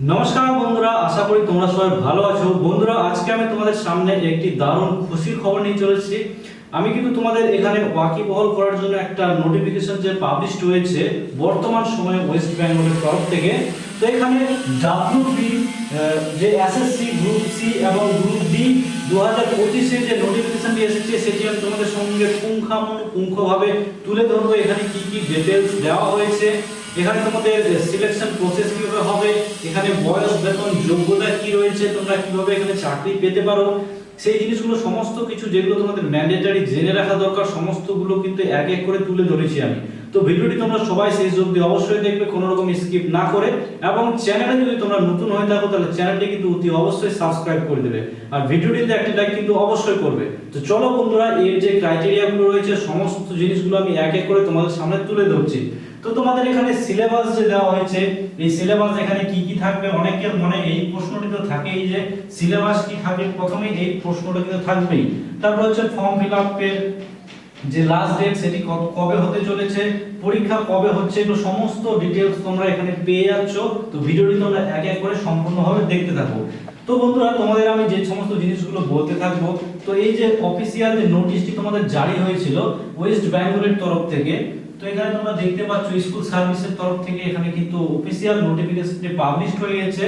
নমস্কার বন্ধুরা, আশা করি তোমরা সবাই ভালো আছো। বন্ধুরা, আজকে আমি তোমাদের সামনে একটি দারুণ খুশির খবর নিয়ে চলেছি। আমি কিন্তু তোমাদের এখানে ওয়াকিবহাল করার জন্য একটা নোটিফিকেশন যে পাবলিশড হয়েছে বর্তমান সময়ে ওয়েস্ট বেঙ্গলের তরফ থেকে। তো এখানে ডাব্লিউবি যে এসএসসি গ্রুপ সি এবং গ্রুপ ডি 2025 যে নোটিফিকেশনটি এসেছে সেটি আমি তোমাদের সঙ্গে পুঙ্খানুপুঙ্খভাবে তুলে ধরবো। এখানে কি কি ডিটেইলস দেওয়া হয়েছে, এখানে তোমাদের সিলেকশন প্রসেস কিভাবে হবে, এখানে বয়স, বেতন, যোগ্যতা কি রয়েছে, তোমরা কিভাবে এখানে চাকরি পেতে পারো, সেই জিনিসগুলো সমস্ত কিছু যেগুলো তোমাদের ম্যান্ডেটরি জেনে রাখা দরকার সমস্তগুলো কিন্তু এক এক করে তুলে ধরেছি আমি। তো ভিডিওটি তোমরা সবাই শেষ অবধি অবশ্যই দেখবে, কোনো রকম স্কিপ না করে। এবং চ্যানেলে যদি তোমরা নতুন হয়ে থাকো তাহলে চ্যানেলটি কিন্তু অতি অবশ্যই সাবস্ক্রাইব করে দেবে, আর ভিডিওটিতে একটা লাইক কিন্তু অবশ্যই করবে। তো চলো বন্ধুরা, এর যে ক্রাইটেরিয়াগুলো রয়েছে সমস্ত জিনিসগুলো আমি এক এক করে তোমাদের সামনে তুলে ধরছি। তো তোমাদের এখানে সিলেবাস যে দেওয়া হয়েছে, এই সিলেবাস এখানে কি কি থাকবে, অনেকের মনে এই প্রশ্নটি তো থাকেই যে সিলেবাস কি থাকবে, প্রথমে এই প্রশ্নটা কিন্তু থাকবেই। তারপর হচ্ছে ফর্ম ফিল আপের যে লাস্ট ডেট সেটি কবে হতে চলেছে, পরীক্ষা কবে হচ্ছে, এগুলো সমস্ত ডিটেইলস তোমরা এখানে পেয়ে যাচ্ছ। তো ভিডিওটি তোমরা এক এক করে সম্পূর্ণভাবে দেখতে থাকো। তো বন্ধুরা, তোমাদের আমি যে সমস্ত জিনিসগুলো বলতে থাকবো, তো এই যে অফিসিয়াল যে নোটিশটি তোমাদের জারি হয়েছিল ওয়েস্ট বেঙ্গলের তরফ থেকে, তো এখানে তোমরা দেখতে পাচ্ছ স্কুল সার্ভিসের তরফ থেকে এখানে কিন্তু অফিসিয়াল নোটিফিকেশনটি পাবলিশড হয়ে গেছে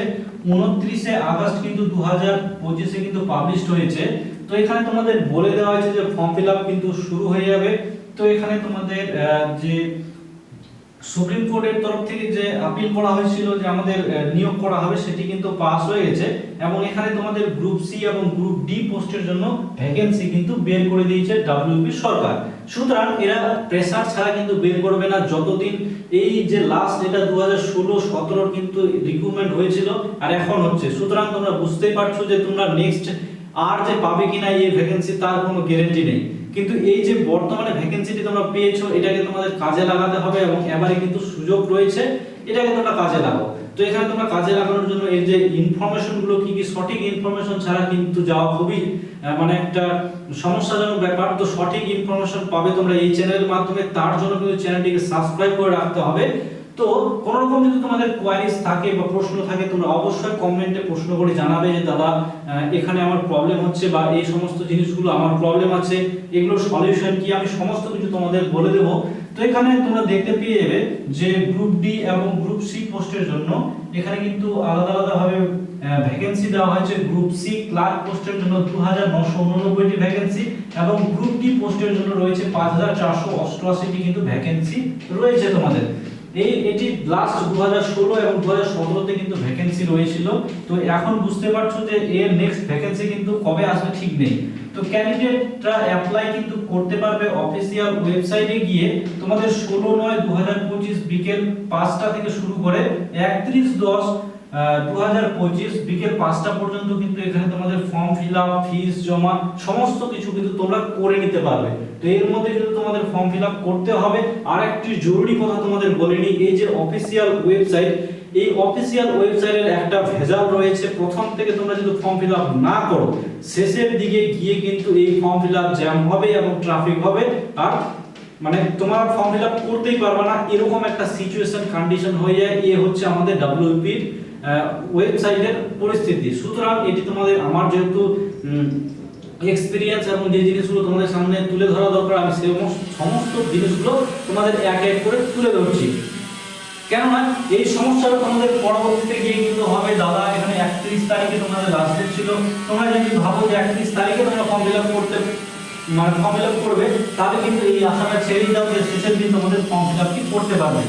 29 আগস্ট কিন্তু 2025 কিন্তু পাবলিশড হয়েছে। তো এখানে তোমাদের বলে দেওয়া হয়েছে যে ফর্ম ফিলআপ কিন্তু শুরু হয়ে যাবে। তো এখানে তোমাদের যে সুপ্রিম কোর্টের তরফ থেকে যে আপিল করা হয়েছিল যে আমাদের নিয়োগ করা হবে সেটি কিন্তু পাস হয়ে গেছে, এবং এখানে তোমাদের গ্রুপ সি এবং গ্রুপ ডি পোস্টের জন্য ভ্যাকেন্সি কিন্তু বের করে দিয়েছে ডাব্লিউপি সরকার। সুতরাং এরা প্রেসার ছাড়া কিন্তু বের করবে না যতদিন এই যে লাস্ট এটা 2016-17 কিন্তু রিক্রুটমেন্ট হয়েছিল আর এখন হচ্ছে। সুতরাং তোমরা বুঝতেই পারছো যে তোমরা নেক্সট আর যে পাবে কিনা এই ভ্যাকেন্সি তার কোনো গ্যারান্টি নেই। কিন্তু এই যে বর্তমানে ভ্যাকেন্সিটি তোমরা পেয়েছো এটাকে তোমাদের কাজে লাগাতে হবে, এবং এবারে কিন্তু সুযোগ রয়েছে, এটাকে তোমরা কাজে লাগাও। তো এখানে তোমরা কাজে লাগানোর জন্য এই যে ইনফরমেশন গুলো কি কি, সঠিক ইনফরমেশন ছাড়া কিন্তু যাওয়া খুবই মানে একটা সমস্যাজনক ব্যাপার। তো সঠিক ইনফরমেশন পাবে তোমরা এই চ্যানেলের মাধ্যমে, তার জন্য কিন্তু চ্যানেলটিকে সাবস্ক্রাইব করে রাখতে হবে। তো কোন রকম যদি তোমাদের কোয়ারিজ থাকে বা প্রশ্ন থাকে তোমরা অবশ্যই কমেন্টে প্রশ্ন করে জানাবে যে দাদা এখানে আমার প্রবলেম হচ্ছে বা এই সমস্ত জিনিসগুলো আমার প্রবলেম আছে, এগুলোর সলিউশন কি, আমি সমস্ত কিছু তোমাদের বলে দেব। তো এখানে তোমরা দেখতে পেয়ে যাবে যে গ্রুপ ডি এবং গ্রুপ সি পোস্টের জন্য এখানে কিন্তু আলাদা আলাদা ভাবে ভ্যাকেন্সি দেওয়া হয়েছে। গ্রুপ সি ক্লার্ক পোস্টের জন্য 2989টি ভ্যাকেন্সি, এবং গ্রুপ ডি পোস্টের জন্য রয়েছে 5488টি কিন্তু ভ্যাকেন্সি রয়েছে তোমাদের। এটি লাস্ট 2016 এবং 2017 তে কিন্তু ভ্যাকেন্সি রয়েছিল। তো এখন বুঝতে পারছো যে এর নেক্সট ভ্যাকেন্সি কিন্তু কবে আসবে ঠিক নেই। তো ক্যান্ডিডেটরা অ্যাপ্লাই কিন্তু করতে পারবে অফিসিয়াল ওয়েবসাইটে গিয়ে। তোমাদের 16/9/2025 বিকেল 5টা থেকে শুরু করে 31/10/2025 বিকেল 5টা পর্যন্ত কিন্তু এখানে তোমাদের ফর্ম ফিল আপ, ফিস জমা সমস্ত কিছু কিন্তু তোমরা করে নিতে পারবে। তো এর মধ্যে কিন্তু তোমাদের ফর্ম ফিল আপ করতে হবে। আর একটি জরুরি কথা তোমাদের বলিনি, এই যে অফিসিয়াল ওয়েবসাইট, এই অফিসিয়াল ওয়েবসাইটের একটা ভেজাল রয়েছে। প্রথম থেকে তোমরা যদি ফর্ম ফিল আপ না করো শেষের দিকে গিয়ে কিন্তু এই ফর্ম ফিল আপ জ্যাম হবে এবং ট্রাফিক হবে, আর মানে তোমার ফর্ম ফিল আপ করতেই পারবে না, এরকম একটা সিচুয়েশন কন্ডিশন হয়ে যায়। এ হচ্ছে আমাদের ডাব্লিউপি ওয়েবসাইটের পরিস্থিতি। সুতরাং এটি তোমাদের, আমার যেহেতু এক্সপেরিয়েন্স এবং যে জিনিসগুলো তোমাদের সামনে তুলে ধরা দরকার আমি সেই সমস্ত জিনিসগুলো তোমাদের এক এক করে তুলে ধরছি। কেননা এই সমস্যাটা তোমাদের পরবর্তীতে গিয়ে কিন্তু হবে দাদা এখানে 31 তারিখে তোমাদের লাস্ট ডেট ছিল, তোমরা যদি ভাবো যে 31 তারিখে তোমরা ফর্ম ফিল আপ করতে মানে ফর্ম ফিল আপ করবে, তাহলে কিন্তু এই আশাটা ছেড়ে দাও যে শেষের দিন তোমাদের ফর্ম ফিল আপ কি করতে পারবে।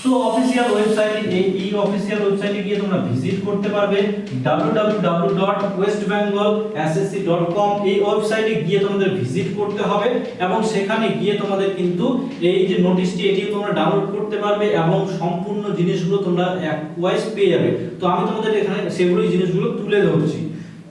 তো অফিসিয়াল ওয়েবসাইটে এই অফিসিয়াল ওয়েবসাইটে গিয়ে তোমরা ভিজিট করতে পারবে www.westbengalssc.com। এই ওয়েবসাইটে গিয়ে তোমাদের ভিজিট করতে হবে, এবং সেখানে গিয়ে তোমাদের কিন্তু এই যে নোটিশটি এটি তোমরা ডাউনলোড করতে পারবে, এবং সম্পূর্ণ জিনিসগুলো তোমরা এক ওয়াইজ পেয়ে যাবে। তো আমি তোমাদের এখানে সেগুলোই জিনিসগুলো তুলে ধরছি।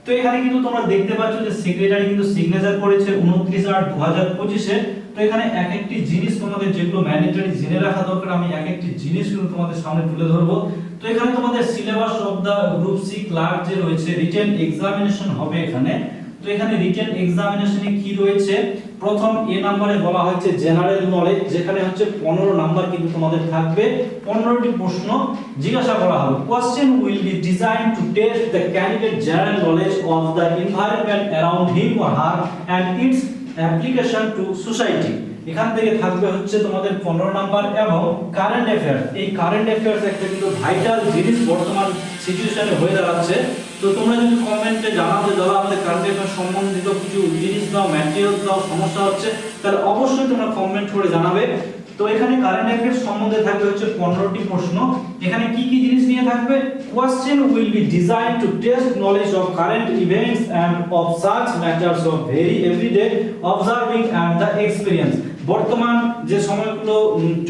তো এখানে কিন্তু তোমরা দেখতে পাচ্ছ যে সেক্রেটারি কিন্তু সিগনেচার করেছে 29/8/2025-এ। তো এখানে এক একটি জিনিস তোমাদের যেগুলো ম্যান্ডেটরি জেনে রাখা দরকার আমি এক একটি জিনিস কিন্তু তোমাদের সামনে তুলে ধরবো। তো এখানে তোমাদের syllabus of the group C clerk যে রয়েছে, রিটেন এক্সামিনেশন হবে এখানে। তো এখানে রিটেন এক্সামিনেশনে কি রয়েছে, প্রথম এ নাম্বারে বলা হয়েছে জেনারেল নলেজ, যেখানে হচ্ছে 15 নাম্বার কিন্তু তোমাদের থাকবে, 15টি প্রশ্ন জিজ্ঞাসা করা হবে। Question will be design to test the candidate general knowledge of the environment around him or her and its application to society. এখান থেকে থাকবে হচ্ছে তোমাদের 15 নাম্বার। এবং কারেন্ট অ্যাফেয়ার্স, এই কারেন্ট অ্যাফেয়ার্স একটা কিন্তু ভাইটাল জিনিস বর্তমান সিচুয়েশনে হয়ে দাঁড়াচ্ছে। তো তোমরা যদি কমেন্টে জানাও যে দাদা আমাদের কারেন্ট অ্যাফেয়ার্স সম্বন্ধিত কিছু জিনিস দাও, ম্যাটেরিয়াল দাও, সমস্যা হচ্ছে, তাহলে অবশ্যই তোমরা কমেন্ট করে জানাবে। তো এখানে কারেন্ট অ্যাফেয়ার্স সম্বন্ধে থাকবে হচ্ছে 15টি প্রশ্ন। এখানে কি কি জিনিস নিয়ে থাকবে? Question will be design to test knowledge of current events and of such matters of very everyday observing and the experience. বর্তমান যে সময়গুলো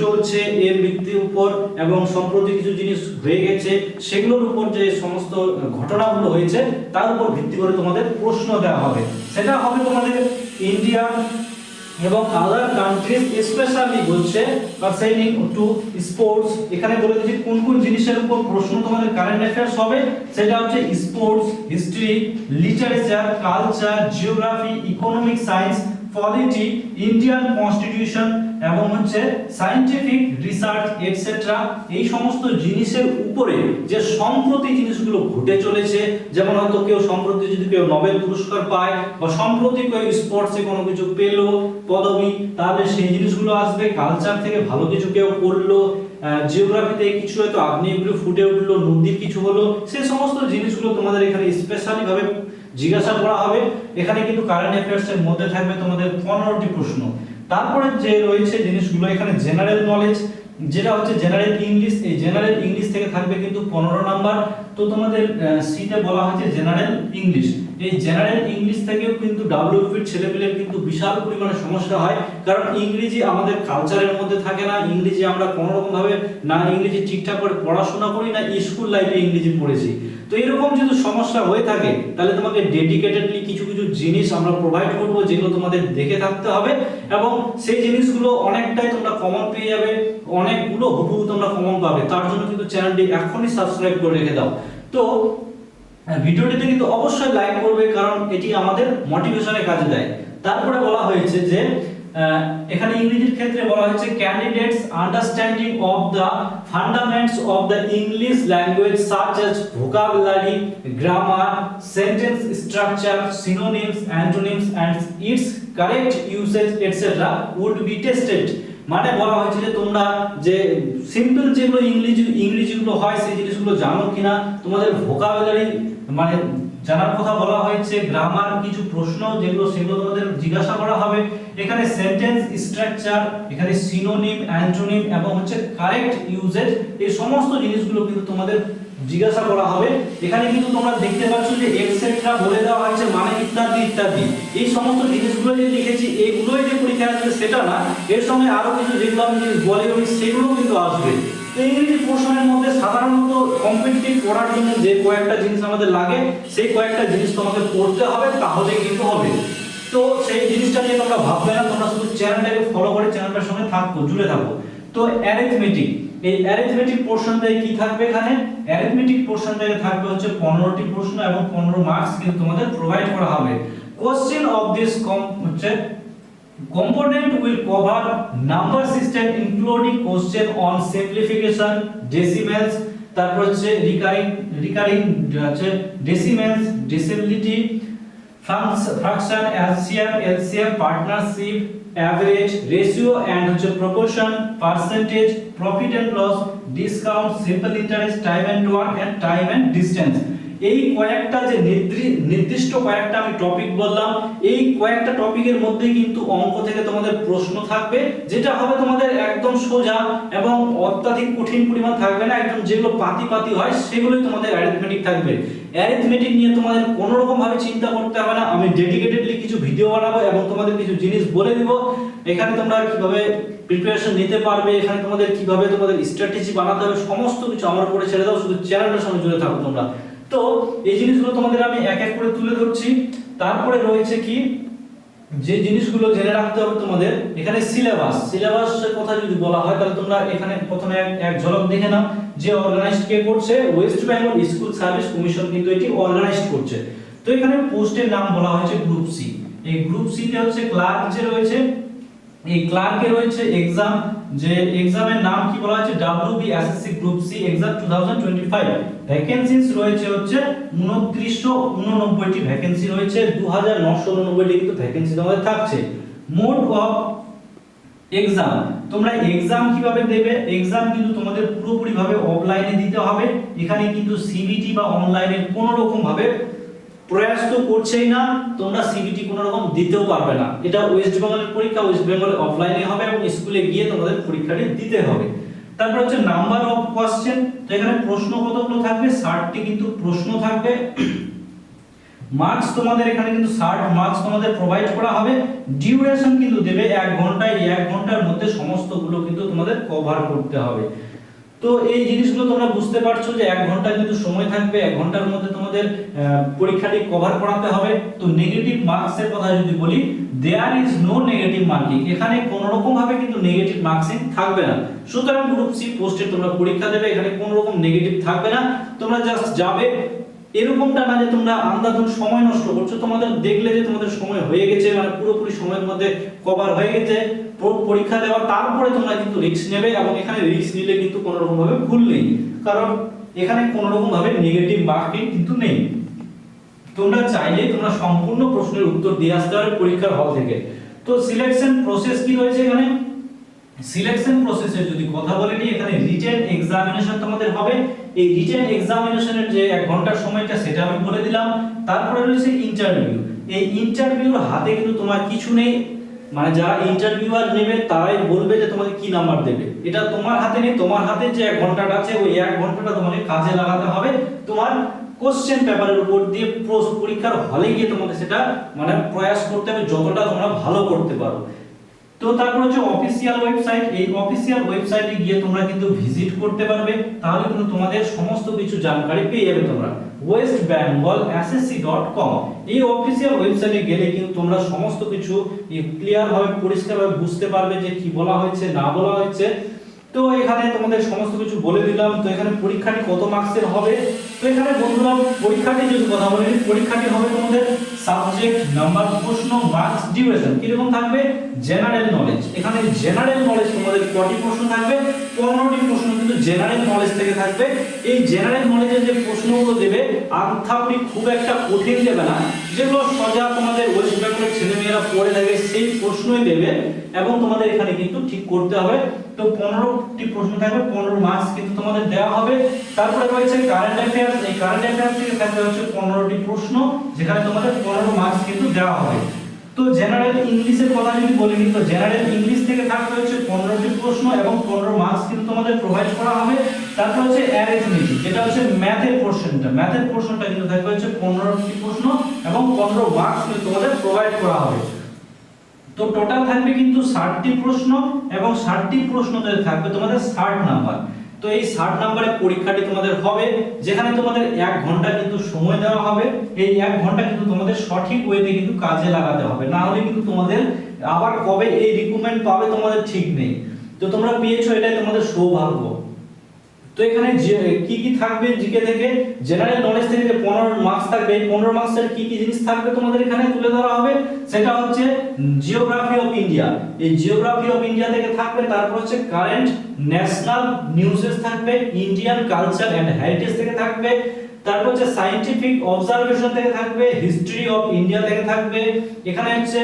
চলছে এর ভিত্তির উপর এবং সম্প্রতি কিছু জিনিস হয়ে গেছে সেগুলোর উপর যে সমস্ত ঘটনাগুলো হয়েছে তার উপর ভিত্তি করে তোমাদের প্রশ্ন দেওয়া হবে। সেটা হবে তোমাদের ইন্ডিয়া এবং আদার কান্ট্রিজ, স্পেশালি বলছে পারটেইনিং টু স্পোর্টস। এখানে বলে দিচ্ছি কোন কোন জিনিসের উপর প্রশ্ন তোমাদের কারেন্ট অ্যাফেয়ার্স হবে। সেটা হচ্ছে sports, history, literature, culture, geography, economic science, polity, Indian constitution এবং হচ্ছে সায়েন্টিফিক রিসার্চ এটসেট্রা। এই সমস্ত জিনিসের উপরে যে সম্প্রতি জিনিসগুলো ঘটে চলেছে, যেমন হয়তো কেউ সম্প্রতি যদি কেউ নোবেল পুরস্কার পায় বা সম্প্রতি কেউ স্পোর্টসে কোনো কিছু পেলো পদবি, তাহলে সেই জিনিসগুলো আসবে। কালচার থেকে ভালো কিছু কেউ করলো, জিওগ্রাফিতে কিছু হয়তো আগ্নেয়গিরি ফুটে উঠলো, নদীর কিছু হলো, সেই সমস্ত জিনিসগুলো তোমাদের এখানে স্পেশালি ভাবে জিজ্ঞাসা করা হবে। এখানে কিন্তু কারেন্ট অ্যাফেয়ার্স এর মধ্যে থাকবে তোমাদের 15টি প্রশ্ন। তারপরে যে রয়েছে জিনিসগুলো এখানে জেনারেল নলেজ, যেটা হচ্ছে জেনারেল ইংলিশ। এই জেনারেল ইংলিশ থেকে থাকবে কিন্তু 15 নাম্বার। তো তোমাদের সিতে বলা হয়েছে জেনারেল ইংলিশ। এই জেনারেল ইংলিশ থেকেও কিন্তু ডাব্লিউপির ছেলেপেলের কিন্তু বিশাল পরিমাণে সমস্যা হয়, কারণ ইংরেজি আমাদের কালচারের মধ্যে থাকে না। ইংরেজি আমরা কোনো রকম ভাবে না ইংরেজি ঠিকঠাক করে পড়াশোনা করি, না স্কুল লাইফে ইংরেজি পড়েছি। তো এরকম যদি সমস্যা হয়ে থাকে তাহলে তোমাকে ডেডিকেটেডলি কিছু কিছু জিনিস আমরা প্রোভাইড করব, যেগুলো তোমাদের দেখে থাকতে হবে এবং সেই জিনিসগুলো অনেকটাই তোমরা কমন পেয়ে যাবে, অনেকগুলো হুবহু তোমরা কমন পাবে। তার জন্য কিন্তু চ্যানেলটি এখনই সাবস্ক্রাইব করে রেখে দাও। তো ভিডিওটিতে কিন্তু অবশ্যই লাইক করবে, কারণ এটি আমাদের মোটিভেশনে কাজে দেয়। তারপরে বলা হয়েছে যে এখানে ইংরেজির ক্ষেত্রে বলা হয়েছে candidates understanding of the fundamentals of the English language such as vocabulary, grammar, sentence structure, synonyms, antonyms and its correct usage etcetera would be tested. মানে বলা হয়েছে যে তোমরা যে সিম্পল যেগুলো ইংরেজিগুলো হয় সেই জিনিসগুলো জানো কিনা, তোমাদের ভোকাবুলারি মানে জানার কথা বলা হয়েছে, গ্রামার কিছু প্রশ্ন যেগুলো সেগুলো তোমাদের জিজ্ঞাসা করা হবে। এখানে সেন্টেন্স স্ট্রাকচার, এখানে সিনোনিম, অ্যান্টোনিম এবং হচ্ছে কারেক্ট ইউজেজ, এই সমস্ত জিনিসগুলো কিন্তু তোমাদের জিজ্ঞাসা করা হবে। এখানে কিন্তু তোমরা দেখতে পাচ্ছ যে এটসেট্রা বলে দেওয়া হয়েছে, মানে ইত্যাদি ইত্যাদি। এই সমস্ত জিনিসগুলো যে লিখেছি এগুলোই যে পরীক্ষায় আসবে সেটা না, এর সঙ্গে আরো কিছু যেগুলো আমি বলি সেগুলো কিন্তু আসবে। তো ইংরেজি পোর্শনের মধ্যে সাধারণত কম্পিটিটিভ পড়ার জন্য যে কয়েকটা জিনিস আমাদের লাগে সেই কয়েকটা জিনিস তোমাকে পড়তে হবে, তাহলে কিন্তু হবে। তো সেই জিনিসটা নিয়ে তোমরা ভাববে না, তোমরা শুধু চ্যানেলটাকে ফলো করে চ্যানেলটার সঙ্গে থাকো, জুড়ে থাকো। তো অ্যারিথমেটিক, এই অ্যারিথমেটিক পোর্শন থেকে কি থাকবে? এখানে অ্যারিথমেটিক পোর্শন থেকে থাকবে হচ্ছে 15টি প্রশ্ন এবং 15 মার্কস কিন্তু তোমাদের প্রোভাইড করা হবে। কোশ্চেন অফ দিস হচ্ছে component will cover number system including question on simplification, decimals, তারপর হচ্ছে রিকারিং হচ্ছে decimals, decimality, fraction, LCM, partnership, average, ratio and হচ্ছে proportion, percentage, profit and loss, discount, simple interest, time and work and time and distance। এই কয়েকটা যে নির্দিষ্ট কয়েকটা আমি টপিক বললাম, এই কয়েকটা টপিকের মধ্যে কিন্তু অঙ্ক থেকে তোমাদের প্রশ্ন থাকবে, যেটা হবে তোমাদের একদম সোজা এবং অত্যাধিক কঠিন পরিমাণ থাকবে না, একদম যেগুলো পাতি হয় সেগুলোই তোমাদের অ্যারিথমেটিক থাকবে। অ্যারিথমেটিক নিয়ে তোমাদের কোনো রকম ভাবে চিন্তা করতে হবে না, আমি ডেডিকেটেডলি কিছু ভিডিও বানাবো এবং তোমাদের কিছু জিনিস বলে দিব। এখানে তোমরা কিভাবে প্রিপারেশন নিতে পারবে, এখানে তোমাদের কিভাবে তোমাদের স্ট্র্যাটেজি বানাতে হবে, সমস্ত কিছু আমার উপরে ছেড়ে দাও, শুধু চ্যানেলটার সঙ্গে জুড়ে থাকো তোমরা। তো এই জিনিসগুলো তোমাদের আমি এক এক করে তুলে ধরছি। তারপরে রয়েছে কি যে জিনিসগুলো জেনে রাখতে হবে তোমাদের, এখানে সিলেবাসের কথা যদি বলা হয় তাহলে তোমরা এখানে প্রথমে এক ঝলক দেখে নাও যে অর্গানাইজড কে করছে, West Bengal school service commission কিন্তু এটি অর্গানাইজড করছে। তো এখানে পোস্টের নাম বলা হয়েছে গ্রুপ সি। এই গ্রুপ সি তে হচ্ছে ক্লার্ক যে রয়েছে, এই ক্লার্কে রয়েছে এক্সাম, যে এক্সামের নাম কি বলা হয়েছে WBSSC group C exam 2025। Vacancies রয়েছে হচ্ছে 2989টি ভ্যাকেন্সি রয়েছে, 2989টি কিন্তু ভ্যাকেন্সি তোমাদের থাকছে। মোড অফ এক্সাম, তোমরা এক্সাম কিভাবে দেবে, এক্সাম কিন্তু তোমাদের পুরোপুরি ভাবে অফলাইনে দিতে হবে। এখানে কিন্তু সিবিটি বা অনলাইনে কোনো রকম ভাবে প্রয়াস তো করছেই না, তোমরা সিবিটি কোনো রকম দিতেও পারবে না। এটা ওয়েস্ট বেঙ্গলের পরীক্ষা, ওয়েস্ট বেঙ্গলে অফলাইনে হবে এবং স্কুলে গিয়ে তোমাদের পরীক্ষাটি দিতে হবে। তারপর হচ্ছে নাম্বার অফ কোশ্চেন, তো এখানে প্রশ্ন কতগুলো থাকবে, 60টি কিন্তু প্রশ্ন থাকবে। মার্কস তোমাদের এখানে কিন্তু 60 মার্কস তোমাদের প্রোভাইড করা হবে। ডিউরেশন কিন্তু দেবে 1 ঘন্টায়, 1 ঘন্টার মধ্যে সমস্তগুলো কিন্তু তোমাদের কভার করতে হবে। তো এই জিনিসগুলো তোমরা বুঝতে পারছো যে 1 ঘন্টা কিন্তু সময় থাকবে, 1 ঘন্টার মধ্যে তোমাদের পরীক্ষাটি কভার করাতে হবে। তো নেগেটিভ মার্কসের কথা যদি বলি, there is no negative marking, এখানে কোনো রকম ভাবে কিন্তু নেগেটিভ মার্কিং থাকবে না। সুতরাং গ্রুপ সি পোস্টে তোমরা পরীক্ষা দেবে, এখানে কোনো রকম নেগেটিভ থাকবে না। তোমরা জাস্ট যাবে, এরকমটা না যে তোমরা আন্দাজুন সময় নষ্ট করছো, তোমাদের দেখলে যে তোমাদের সময় হয়ে গেছে, মানে পুরোপুরি সময়ের মধ্যে কভার হয়ে গেছে পরীক্ষা দেওয়া, তারপরে তোমরা কিন্তু রিস্ক নেবে। এবং এখানে রিস্ক নিলে কিন্তু কোনো রকম ভাবে ভুল নেই, কারণ এখানে কোনো রকম ভাবে নেগেটিভ মার্কিং কিন্তু নেই। তোমরা চাইলে তোমরা সম্পূর্ণ প্রশ্নের উত্তর দিয়ে আসতে পারবে পরীক্ষার হল থেকে। তো সিলেকশন প্রসেস কি রয়েছে এখানে, সিলেকশন প্রসেসের যদি কথা বলে নি, এখানে রিটেন এক্সামিনেশন তোমাদের হবে। এই রিটেন এক্সামিনেশনের যে 1 ঘন্টার সময়টা সেটা আমি বলে দিলাম। তারপরে রয়েছে ইন্টারভিউ, এই ইন্টারভিউর হাতে কিন্তু তোমার কিছু নেই, মানে যারা ইন্টারভিউয়ার নেবে তারাই বলবে যে তোমাকে কি নাম্বার দেবে, এটা তোমার হাতে নেই। তোমার হাতে যে 1 ঘন্টাটা আছে, ওই 1 ঘন্টাটা তোমাকে কাজে লাগাতে হবে। তোমার কোশ্চেন পেপারের উপর দিয়ে পরীক্ষার হলে গিয়ে তোমাকে সেটা মানে প্রয়াস করতে হবে যতটা তোমরা ভালো করতে পারো। তো তারপর হচ্ছে অফিশিয়াল ওয়েবসাইট, এই অফিশিয়াল ওয়েবসাইটে গিয়ে তোমরা কিন্তু ভিজিট করতে পারবে, তাহলে কিন্তু তোমাদের সমস্ত কিছু জানকারি পেয়ে যাবে তোমরা। westbengalssc.com, এই অফিশিয়াল ওয়েবসাইটে গেলে কিন্তু তোমরা সমস্ত কিছু ক্লিয়ার ভাবে পরিষ্কারভাবে বুঝতে পারবে যে কি বলা হয়েছে না বলা হয়েছে। তো এখানে তোমাদের সমস্ত কিছু বলে দিলাম। তো এখানে পরীক্ষাটি কত মার্কসের হবে, তো এখানে বন্ধুরা পরীক্ষাটি যদি কথা বলি, পরীক্ষাটি হবে তোমাদের সাবজেক্ট, নাম্বার, প্রশ্ন, মার্কস, ডিউরেশন কিরকম থাকবে, জেনারেল নলেজ। এখানে জেনারেল নলেজ তোমাদের কয়টি প্রশ্ন থাকবে, 15টি প্রশ্ন কিন্তু জেনারেল নলেজ থেকে থাকবে। এই জেনারেল নলেজের যে প্রশ্নগুলো দেবে আনথাপড়ি খুব একটা কঠিন দেবে না, যেগুলো সোজা তোমাদের ওয়েস্ট বেঙ্গলের ছেলেমেয়েরা পড়ে থাকে সেই প্রশ্নই দেবে, এবং তোমাদের এখানে কিন্তু ঠিক করতে হবে। তো 15টি প্রশ্ন থাকবে, 15 মার্কস কিন্তু তোমাদের দেওয়া হবে। তারপরে রয়েছে কারেন্ট অ্যাফেয়ার্স, এই কারেন্ট অ্যাফেয়ার্স থেকে থাকবে হচ্ছে 15টি প্রশ্ন, যেখানে তোমাদের 15 মার্কস কিন্তু দেওয়া হবে। তো জেনারেল ইংলিশের কথা যদি বলি, তো জেনারেল ইংলিশ থেকে থাকবে হচ্ছে 15টি প্রশ্ন এবং 15 মার্কস কিন্তু তোমাদের প্রোভাইড করা হবে। তারপর হচ্ছে অ্যারিথমেটিক, যেটা হচ্ছে ম্যাথের পোরশনটা, ম্যাথের পোরশনটা কিন্তু থাকবে হচ্ছে 15টি প্রশ্ন এবং 15 মার্কস কিন্তু তোমাদের প্রোভাইড করা হবে। তো টোটাল থাকবে কিন্তু 60টি প্রশ্ন এবং 60টি প্রশ্নতে থাকবে তোমাদের 60 নাম্বার। তো এই 60 নাম্বারের পরীক্ষাটি তোমাদের হবে, যেখানে তোমাদের 1 ঘন্টা কিন্তু সময় দেওয়া হবে। এই 1 ঘন্টা কিন্তু তোমাদের সঠিক ওয়েতে কিন্তু কাজে লাগাতে হবে, না হলে কিন্তু তোমাদের আবার কবে এই রিক্রুটমেন্ট পাবে তোমাদের ঠিক নেই। তো তোমরা পেয়েছো, এটাই তোমাদের সৌভাগ্য। তো এখানে কি কি থাকবে জিকে থেকে, জেনারেল নলেজ থেকে যে 15 মার্কস থাকবে, এই 15 মার্কসের কি কি জিনিস থাকবে তোমাদের এখানে তুলে ধরা হবে, সেটা হচ্ছে জিওগ্রাফি অফ ইন্ডিয়া। এই জিওগ্রাফি অফ ইন্ডিয়া থেকে থাকবে। তারপর হচ্ছে কারেন্ট ন্যাশনাল নিউজেস থাকবে, ইন্ডিয়ান কালচার এন্ড হেরিটেজ থেকে থাকবে। তারপর হচ্ছে সায়েন্টিফিক অবজারভেশন থেকে থাকবে, হিস্ট্রি অফ ইন্ডিয়া থেকে থাকবে। এখানে হচ্ছে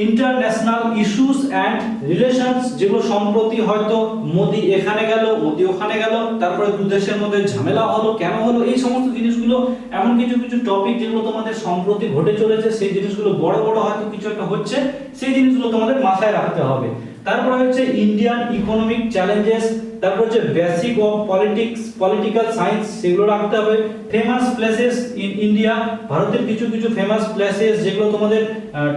ইন্টারন্যাশনাল ইস্যুস এন্ড রিলেশনস, যেগুলো সম্প্রতি হয়তো মোদি এখানে গেল, মোদি ওখানে গেল, তারপরে দু দেশের মধ্যে ঝামেলা হলো, কেন হলো, এই সমস্ত জিনিসগুলো, এমন কিছু কিছু টপিক যেগুলো তোমাদের সম্প্রতি ঘটে চলেছে, সেই জিনিসগুলো বড় বড় হয়তো কিছু একটা হচ্ছে, সেই জিনিসগুলো তোমাদের মাথায় রাখতে হবে। তারপরে হচ্ছে ইন্ডিয়ান ইকোনমিক চ্যালেঞ্জেস, তারপর হচ্ছে basic of politics, political science, সেগুলো রাখতে হবে। ফেমাস প্লেসেস ইন ইন্ডিয়া, ভারতের কিছু কিছু ফেমাস প্লেসেস যেগুলো তোমাদের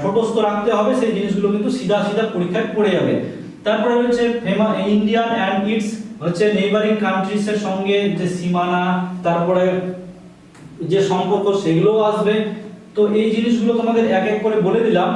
ঠোঁটস্থ রাখতে হবে, সেই জিনিসগুলো কিন্তু সিধা সিধা পরীক্ষায় পড়ে যাবে। তারপরে হচ্ছে ইন্ডিয়ান অ্যান্ড ইটস হচ্ছে নেইবারিং কান্ট্রিজ এর সঙ্গে যে সীমানা, তারপরে যে সম্পর্ক, সেগুলোও আসবে। তো এই জিনিসগুলো তোমাদের এক এক করে বলে দিলাম।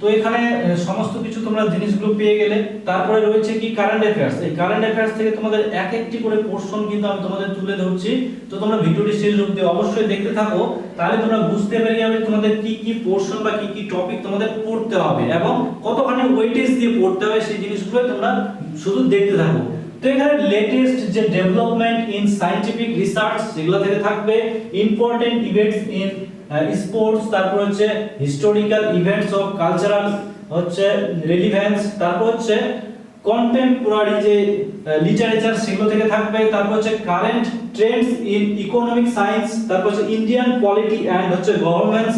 তো এখানে সমস্ত কিছু তোমরা জিনিসগুলো পেয়ে গেলে। তারপরে রয়েছে কি কারেন্ট অ্যাফেয়ার্স। এই কারেন্ট অ্যাফেয়ার্স থেকে তোমাদের এক একটি করে পোরশন কিন্তু আমি তোমাদের তুলে ধরছি। তো তোমরা ভিডিওটি শেষ অবধি অবশ্যই দেখতে থাকো, তাহলে তোমরা বুঝতে পেরে যাবে তোমাদের কি কি পোরশন বা কি কি টপিক তোমাদের পড়তে হবে এবং কতখানি ওয়েটেজ দিয়ে পড়তে হবে সেই জিনিসগুলো তোমরা শুধু দেখতে থাকো। তো এখানে লেটেস্ট যে ডেভেলপমেন্ট ইন সায়েন্টিফিক রিসার্চ যেগুলো থেকে থাকবে, ইম্পর্টেন্ট ইভেন্টস ইন স্পোর্টস, তারপর হচ্ছে হিস্টোরিক্যাল ইভেন্টস অফ কালচারাল হচ্ছে রিলেভেন্স, তারপর হচ্ছে কন্টেম্পোরারি যে লিটারেচার সেগুলো থেকে থাকবে, তারপর হচ্ছে current trends in economic science, তারপর হচ্ছে ইন্ডিয়ান পলিটি এন্ড হচ্ছে গভর্নমেন্টস,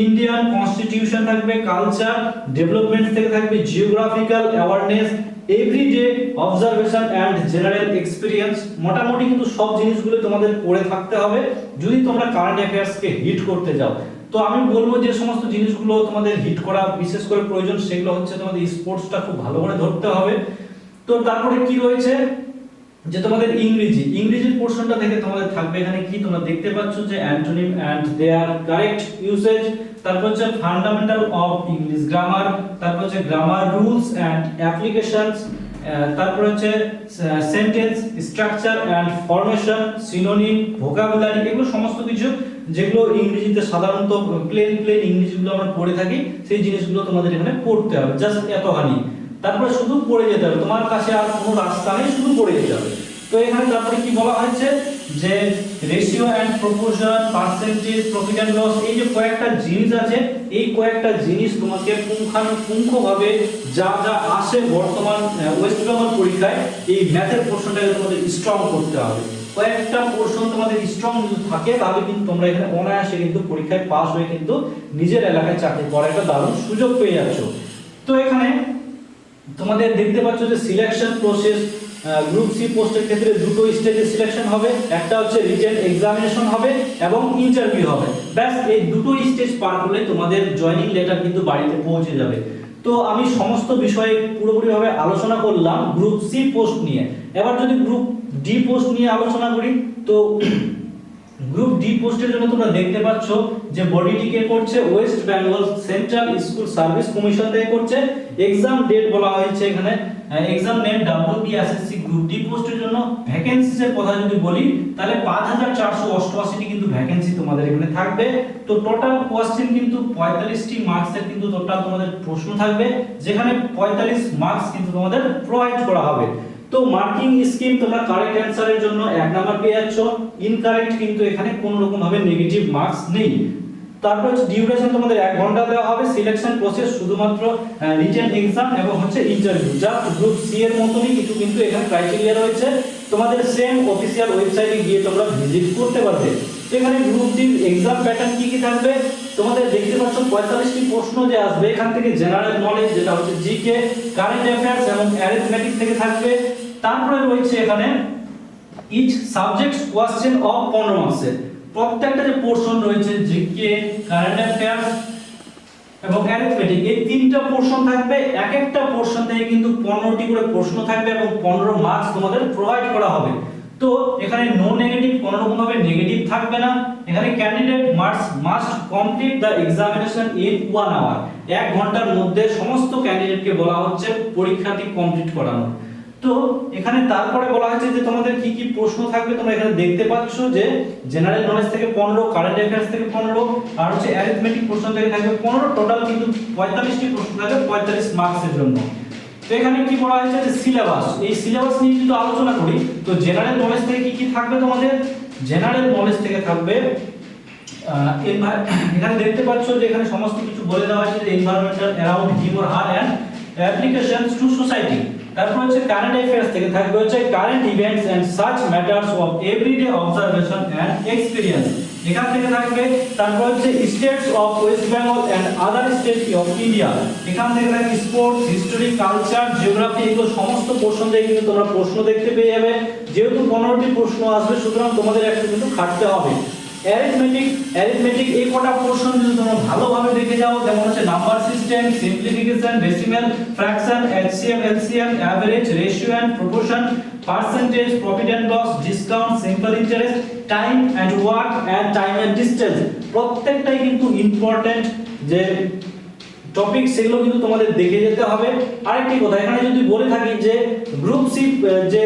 ইন্ডিয়ান কনস্টিটিউশন থাকবে, কালচার ডেভেলপমেন্ট থেকে থাকবে geographical awareness, everyday observation and general experience. মোটামুটি কিন্তু সব জিনিসগুলো তোমাদের পড়ে থাকতে হবে যদি তোমরা কারেন্ট অ্যাফেয়ার্সকে হিট করতে যাও। তো আমি বলবো যে সমস্ত জিনিসগুলো তোমাদের হিট করা বিশেষ করে প্রয়োজন, সেগুলো হচ্ছে তোমাদের স্পোর্টসটা খুব ভালো করে ধরতে হবে। তো তারপরে কি রয়েছে যে তোমাদের ইংরেজির পোরশনটা থেকে তোমাদের থাকবে এখানে কি তোমরা দেখতে পাচ্ছ যে antonym and their correct usage, তারপর হচ্ছে ফান্ডামেন্টাল অফ ইংলিশ গ্রামার, তারপর হচ্ছে গ্রামার রুলস এন্ড অ্যাপ্লিকেশনস, তারপর হচ্ছে sentence structure and formation, synonym, vocabulary, এগুলো সমস্ত কিছু যেগুলো ইংরেজিতে সাধারণত প্লেন ইংরেজিগুলো আমরা পড়ে থাকি সেই জিনিসগুলো তোমাদের এখানে পড়তে হবে, জাস্ট এতখানি। তারপরে শুধু পড়ে যেতে হবে, তোমার কাছে আর কোনো রাস্তা নেই, শুধু পড়ে যেতে হবে। তো এখানে তারপরে কি বলা হয়েছে যে ratio and proportion, percentage, profit and loss, এই যে কয়েকটা জিনিস আছে, এই কয়েকটা জিনিস তোমাকে পুঙ্খানুপুঙ্খভাবে যা যা আসে বর্তমান ওয়েস্ট বেঙ্গল পরীক্ষায় এই ম্যাথের পোরশনটাকে তোমাদের স্ট্রং করতে হবে। কয়েকটা পোরশন তোমাদের স্ট্রং যদি থাকে তাহলে কিন্তু তোমরা এখানে অনায়াসে কিন্তু পরীক্ষায় পাস হয়ে কিন্তু নিজের এলাকায় চাকরি করার একটা দারুণ সুযোগ পেয়ে যাচ্ছ। তো এখানে তোমাদের দেখতে পাচ্ছ যে সিলেকশন প্রসেস, গ্রুপ সি পোস্টের ক্ষেত্রে দুটো স্টেজে সিলেকশন হবে, একটা হচ্ছে রিটেন এক্সামিনেশন হবে এবং ইন্টারভিউ হবে। ব্যাস এই দুটো স্টেজ পার করলে তোমাদের জয়েনিং লেটার কিন্তু বাড়িতে পৌঁছে যাবে। তো আমি সমস্ত বিষয়ে পুরোপুরিভাবে আলোচনা করলাম গ্রুপ সি পোস্ট নিয়ে। এবার যদি গ্রুপ ডি পোস্ট নিয়ে আলোচনা করি, তো গ্রুপ ডি পোস্টের জন্য তোমরা দেখতে পাচ্ছ যে বডিটি কে করছে West Bengal central school service commission থেকে করছে। এক্সাম ডেট বলা হয়েছে এখানে, exam name WBSSC group D পোস্টের জন্য। ভ্যাকেন্সিস এর কথা যদি বলি তাহলে 5488টি কিন্তু ভ্যাকেন্সি তোমাদের এখানে থাকবে। তো টোটাল কোশ্চেন কিন্তু 45টি মার্কসের কিন্তু টোটাল তোমাদের প্রশ্ন থাকবে, যেখানে 45 মার্কস কিন্তু তোমাদের প্রোভাইড করা হবে। তো মার্কিং স্কিম তোমরা কারেক্ট অ্যানসারের জন্য 1 নাম্বার পেয়ে যাচ্ছ, ইনকারেক্ট কিন্তু এখানে কোনো রকম ভাবে নেগেটিভ মার্কস নেই। তারপর হচ্ছে ডিউরেশন তোমাদের 1 ঘন্টা দেওয়া হবে। সিলেকশন প্রসেস শুধুমাত্র রিটেন এক্সাম এবং হচ্ছে ইন্টারভিউ, যা গ্রুপ সি এর মতই কিছু কিন্তু এখানে ক্রাইটেরিয়া রয়েছে, তোমাদের সেম অফিশিয়াল ওয়েবসাইটে গিয়ে তোমরা ভিজিট করতে পারবে। তো এখানে গ্রুপ ডি এক্সাম প্যাটার্ন কি কি থাকবে তোমাদের দেখতে পাচ্ছ, 45টি প্রশ্ন যে আসবে এখান থেকে জেনারেল নলেজ যেটা হচ্ছে জিকে, কারেন্ট অ্যাফেয়ার্স এবং অ্যারিথমেটিক থেকে থাকবে। তারপরে রয়েছে এখানে ইচ সাবজেক্টস কোশ্চেন অফ 15 মার্কসের। প্রত্যেকটা যে পোরশন রয়েছে জিকে, কারেন্ট অ্যাফেয়ার্স এবং অ্যারিথমেটিক, এই তিনটা পোরশন থাকবে। এক একটা পোরশন থেকে কিন্তু 15টি করে প্রশ্ন থাকবে এবং 15 মার্কস তোমাদের প্রোভাইড করা হবে। তো এখানে নো নেগেটিভ, কোনো রকম ভাবে নেগেটিভ থাকবে না। এখানে candidate must complete the examination in 1 hour. 1 ঘন্টার মধ্যে সমস্ত ক্যান্ডিডেটকে বলা হচ্ছে পরীক্ষাটি কমপ্লিট করানো। তো এখানে তারপরে বলা হয়েছে যে তোমাদের কি কি প্রশ্ন থাকবে তোমরা এখানে দেখতে পাচ্ছ যে জেনারেল নলেজ থেকে 15, কারেন্ট অ্যাফেয়ার্স থেকে 15 আর হচ্ছে অ্যারিথমেটিক প্রশ্ন থেকে থাকবে 15। টোটাল কিন্তু 45টি প্রশ্ন থাকবে 45 মার্কসের জন্য। তো এখানে কি বলা হয়েছে যে সিলেবাস, এই সিলেবাস নিয়ে যদি আলোচনা করি তো জেনারেল নলেজ থেকে কি কি থাকবে তোমাদের, জেনারেল নলেজ থেকে থাকবে এখানে দেখতে পাচ্ছ যে এখানে সমস্ত কিছু বলে দেওয়া হয়েছে যে environmental around him or her and applications to society. তারপর হচ্ছে কারেন্ট অ্যাফেয়ার্স থেকে থাকবে হচ্ছে current events and such matters of everyday observation and experience, এখান থেকে থাকবে। তারপর হচ্ছে states of West Bengal and other state of India, এখান থেকে থাকবে স্পোর্টস, হিস্টোরি, কালচার, জিওগ্রাফি, এগুলো সমস্ত পোরশন থেকে কিন্তু তোমরা প্রশ্ন দেখতে পেয়ে যাবে। যেহেতু 15টি প্রশ্ন আসবে সুতরাং তোমাদের একটু কিন্তু খাটতে হবে। অ্যারিথমেটিক এই কটা পোরশন যদি তোমরা ভালোভাবে দেখে যাও, যেমন হচ্ছে number system, simplification, decimal, fraction, HCF, LCM, average, ratio and proportion, percentage, profit and loss, discount, simple interest, time and work and time and distance, প্রত্যেকটাই কিন্তু ইম্পর্টেন্ট যে টপিক সেগুলো কিন্তু তোমাদের দেখে যেতে হবে। আরেকটি কথা এখানে যদি বলে থাকি যে গ্রুপ সি যে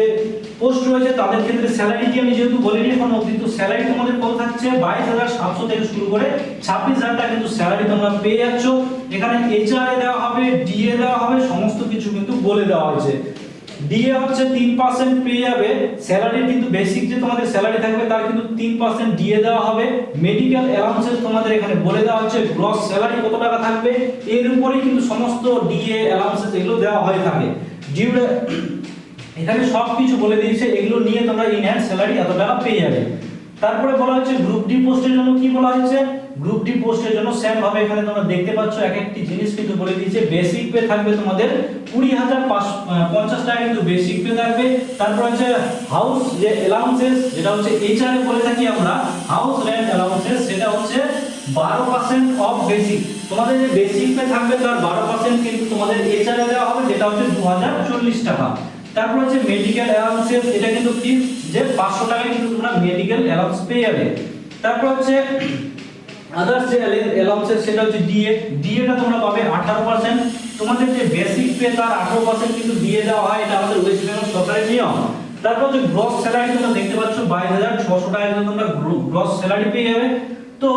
পোস্ট রয়েছে তাদের ক্ষেত্রে স্যালারিটি আমি যেহেতু বলিনি এখন অবধি, তো স্যালারি তোমাদের কত থাকছে 22,700 থেকে শুরু করে 26,000 টাকা কিন্তু স্যালারি তোমরা পেয়ে যাচ্ছ। এখানে এইচআর এ দেওয়া হবে, ডিএ দেওয়া হবে, সমস্ত কিছু কিন্তু বলে দেওয়া হয়েছে। ডিএ হচ্ছে 3% পেয়ে যাবে, স্যালারি কিন্তু বেসিক যে তোমাদের স্যালারি থাকবে তার কিন্তু 3% ডিএ দেওয়া হবে। মেডিকেল অ্যালাউন্সেস তোমাদের এখানে বলে দেওয়া হচ্ছে, গ্রস স্যালারি কত টাকা থাকবে এর উপরেই কিন্তু সমস্ত ডিএ অ্যালাউন্সেস এগুলো দেওয়া হয়ে থাকে। ডিউরে এখানে সবকিছু বলে দিয়েছে, এগুলো নিয়ে তোমরা ইন হ্যান্ড স্যালারি এত টাকা পেয়ে যাবে। তারপরে বলা হচ্ছে গ্রুপ ডি পোস্টের জন্য কি বলা হয়েছে, গ্রুপ ডি পোস্টের জন্য সেম ভাবে এখানে তোমরা দেখতে পাচ্ছ এক একটি জিনিস কিন্তু বলে দিয়েছে। বেসিক পে থাকবে তোমাদের 20,550 টাকা কিন্তু বেসিক পে থাকবে। তারপর হচ্ছে হাউস যে অ্যালাউন্সেস যেটা হচ্ছে এইচআর এ বলে থাকি আমরা, হাউস রেন্ট অ্যালাউন্সেস সেটা হচ্ছে 12% অফ বেসিক। তোমাদের যে বেসিক পে থাকবে তার 12% কিন্তু তোমাদের এইচআর এ দেওয়া হবে, যেটা হচ্ছে 2040 টাকা। তারপর হচ্ছে মেডিকেল অ্যালাউন্সেস, এটা কিন্তু ফিক্স যে 500 টাকায় কিন্তু তোমরা মেডিকেল অ্যালাউন্স পেয়ে যাবে। তারপর হচ্ছে আদার্স যে অ্যালাউন্সেস সেটা হচ্ছে ডিএ, ডিএটা তোমরা পাবে 18%। তোমাদের যে বেসিক পে তার 18% কিন্তু ডিএ দেওয়া হয়, এটা আমাদের ওয়েস্ট বেঙ্গল সরকারের নিয়ম। তারপর হচ্ছে গ্রস স্যালারি তোমরা দেখতে পাচ্ছ 22,600 টাকা কিন্তু তোমরা গ্রস স্যালারি পেয়ে যাবে। তো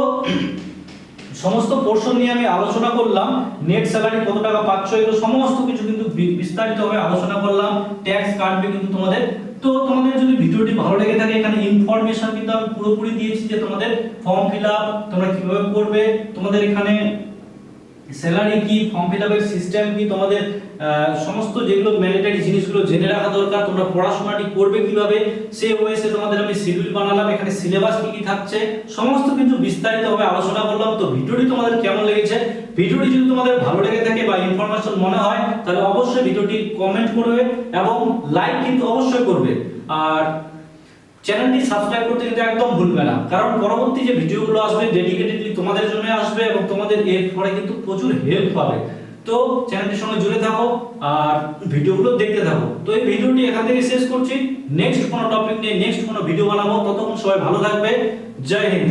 সমস্ত পোর্শন নিয়ে আমি আলোচনা করলাম, নেট স্যালারি কত টাকা পাচ্ছ এগুলো সমস্ত কিছু কিন্তু বিস্তারিতভাবে আলোচনা করলাম। ট্যাক্স কাটবে কিন্তু তোমাদের। তো তোমাদের যদি ভিডিওটি ভালো লেগে থাকে এখানে ইনফরমেশন কিন্তু আমি পুরোপুরি দিয়েছি যে তোমাদের ফর্ম ফিলআপ তোমরা কিভাবে করবে, তোমাদের এখানে স্যালারি কি, ফর্ম ফিলআপের সিস্টেম কি, তোমাদের সমস্ত যেগুলো ম্যান্ডেটরি জিনিসগুলো জেনে রাখা দরকার, তোমরা পড়াশোনাটি করবে কিভাবে সেই ওয়েসে তোমাদের আমি শিডিউল বানালাম, এখানে সিলেবাস কি কি থাকছে সমস্ত কিছু বিস্তারিতভাবে আলোচনা করলাম। তো ভিডিওটি তোমাদের কেমন লেগেছে, ভিডিওটি যদি তোমাদের ভালো লেগে থাকে বা ইনফরমেশন মনে হয় তাহলে অবশ্যই ভিডিওটি কমেন্ট করবে এবং লাইক কিন্তু অবশ্যই করবে। আর চ্যানেলটি সাবস্ক্রাইব করতে কিন্তু একদম ভুলবে না, কারণ পরবর্তী যে ভিডিওগুলো আসবে ডেডিকেটেডলি তোমাদের জন্য আসবে এবং তোমাদের এর পরে কিন্তু প্রচুর হেল্প পাবে। তো চ্যানেলটির সঙ্গে জুড়ে থাকো আর ভিডিওগুলো দেখতে থাকো। তো এই ভিডিওটি এখান থেকে শেষ করছি, নেক্সট কোনো টপিক নিয়ে নেক্সট কোনো ভিডিও বানাবো, ততক্ষণ সবাই ভালো থাকবে। জয় হিন্দ।